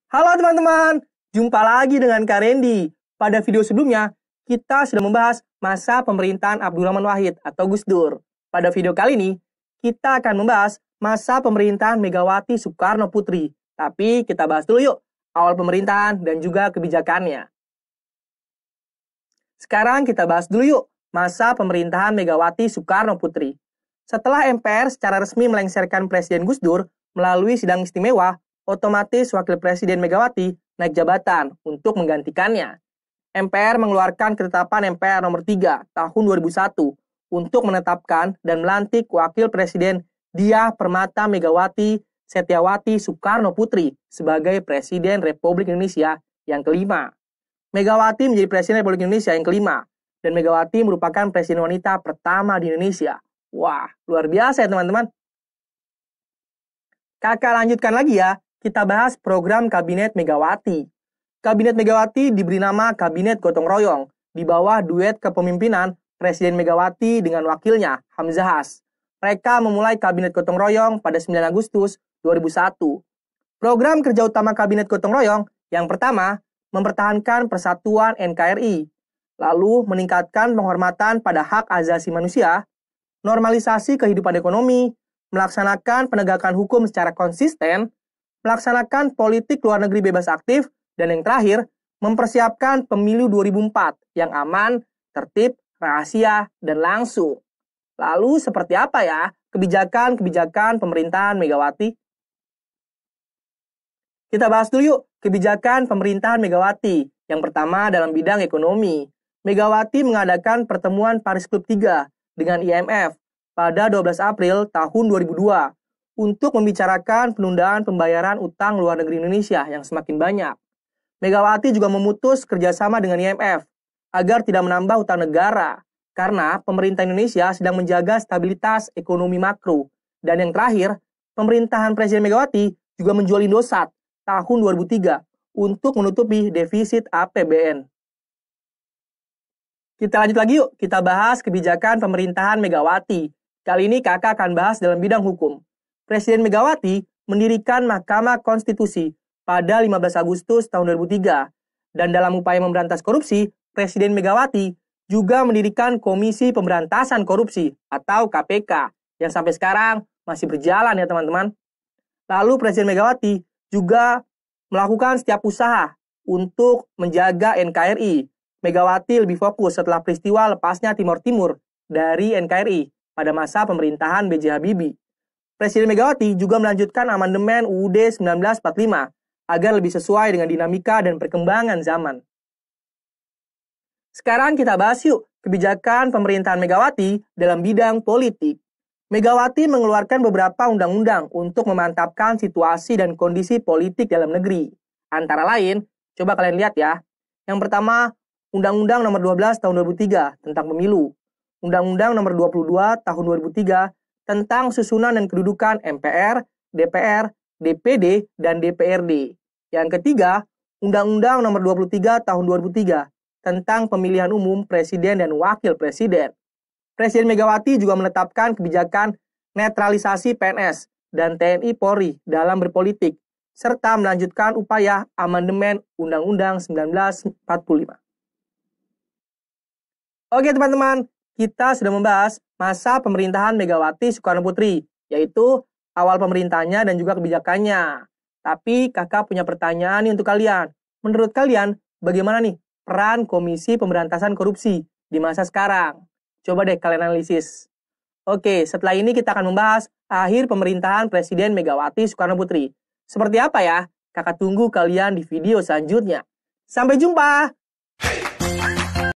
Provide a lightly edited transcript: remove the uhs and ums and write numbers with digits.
Halo teman-teman, jumpa lagi dengan Kak Randy. Pada video sebelumnya, kita sudah membahas masa pemerintahan Abdurrahman Wahid atau Gus Dur. Pada video kali ini, kita akan membahas masa pemerintahan Megawati Soekarno Putri. Tapi kita bahas dulu yuk, awal pemerintahan dan juga kebijakannya. Sekarang kita bahas dulu yuk, masa pemerintahan Megawati Soekarno Putri. Setelah MPR secara resmi melengsarkan Presiden Gus Dur melalui sidang istimewa, otomatis Wakil Presiden Megawati naik jabatan untuk menggantikannya. MPR mengeluarkan ketetapan MPR nomor 3 tahun 2001 untuk menetapkan dan melantik Wakil Presiden Diah Permata Megawati Setiawati Soekarno Putri sebagai Presiden Republik Indonesia yang kelima. Megawati menjadi Presiden Republik Indonesia yang kelima, dan Megawati merupakan Presiden wanita pertama di Indonesia. Wah, luar biasa ya teman-teman. Kakak lanjutkan lagi ya. Kita bahas program Kabinet Megawati. Kabinet Megawati diberi nama Kabinet Gotong Royong di bawah duet kepemimpinan Presiden Megawati dengan wakilnya, Hamzahas. Mereka memulai Kabinet Gotong Royong pada 9 Agustus 2001. Program kerja utama Kabinet Gotong Royong yang pertama, mempertahankan persatuan NKRI, lalu meningkatkan penghormatan pada hak asasi manusia, normalisasi kehidupan ekonomi, melaksanakan penegakan hukum secara konsisten, melaksanakan politik luar negeri bebas aktif, dan yang terakhir, mempersiapkan pemilu 2004 yang aman, tertib, rahasia, dan langsung. Lalu seperti apa ya kebijakan-kebijakan pemerintahan Megawati? Kita bahas dulu yuk kebijakan pemerintahan Megawati. Yang pertama dalam bidang ekonomi. Megawati mengadakan pertemuan Paris Club 3 dengan IMF pada 12 April tahun 2002. Untuk membicarakan penundaan pembayaran utang luar negeri Indonesia yang semakin banyak. Megawati juga memutus kerjasama dengan IMF agar tidak menambah utang negara, karena pemerintah Indonesia sedang menjaga stabilitas ekonomi makro. Dan yang terakhir, pemerintahan Presiden Megawati juga menjual Indosat tahun 2003 untuk menutupi defisit APBN. Kita lanjut lagi yuk, kita bahas kebijakan pemerintahan Megawati. Kali ini kakak akan bahas dalam bidang hukum. Presiden Megawati mendirikan Mahkamah Konstitusi pada 15 Agustus tahun 2003. Dan dalam upaya memberantas korupsi, Presiden Megawati juga mendirikan Komisi Pemberantasan Korupsi atau KPK yang sampai sekarang masih berjalan ya teman-teman. Lalu Presiden Megawati juga melakukan setiap usaha untuk menjaga NKRI. Megawati lebih fokus setelah peristiwa lepasnya Timor Timur dari NKRI pada masa pemerintahan B.J. Habibie. Presiden Megawati juga melanjutkan amandemen UUD 1945 agar lebih sesuai dengan dinamika dan perkembangan zaman. Sekarang kita bahas yuk kebijakan pemerintahan Megawati dalam bidang politik. Megawati mengeluarkan beberapa undang-undang untuk memantapkan situasi dan kondisi politik dalam negeri. Antara lain, coba kalian lihat ya. Yang pertama, Undang-Undang Nomor 12 Tahun 2003 tentang Pemilu. Undang-Undang Nomor 22 Tahun 2003 tentang susunan dan kedudukan MPR, DPR, DPD, dan DPRD. Yang ketiga, Undang-Undang Nomor 23 Tahun 2003 tentang pemilihan umum Presiden dan Wakil Presiden. Presiden Megawati juga menetapkan kebijakan netralisasi PNS dan TNI Polri dalam berpolitik, serta melanjutkan upaya amandemen Undang-Undang 1945. Oke teman-teman, kita sudah membahas masa pemerintahan Megawati Soekarno Putri, yaitu awal pemerintahannya dan juga kebijakannya. Tapi kakak punya pertanyaan nih untuk kalian. Menurut kalian, bagaimana nih peran Komisi Pemberantasan Korupsi di masa sekarang? Coba deh kalian analisis. Oke, setelah ini kita akan membahas akhir pemerintahan Presiden Megawati Soekarno Putri. Seperti apa ya? Kakak tunggu kalian di video selanjutnya. Sampai jumpa!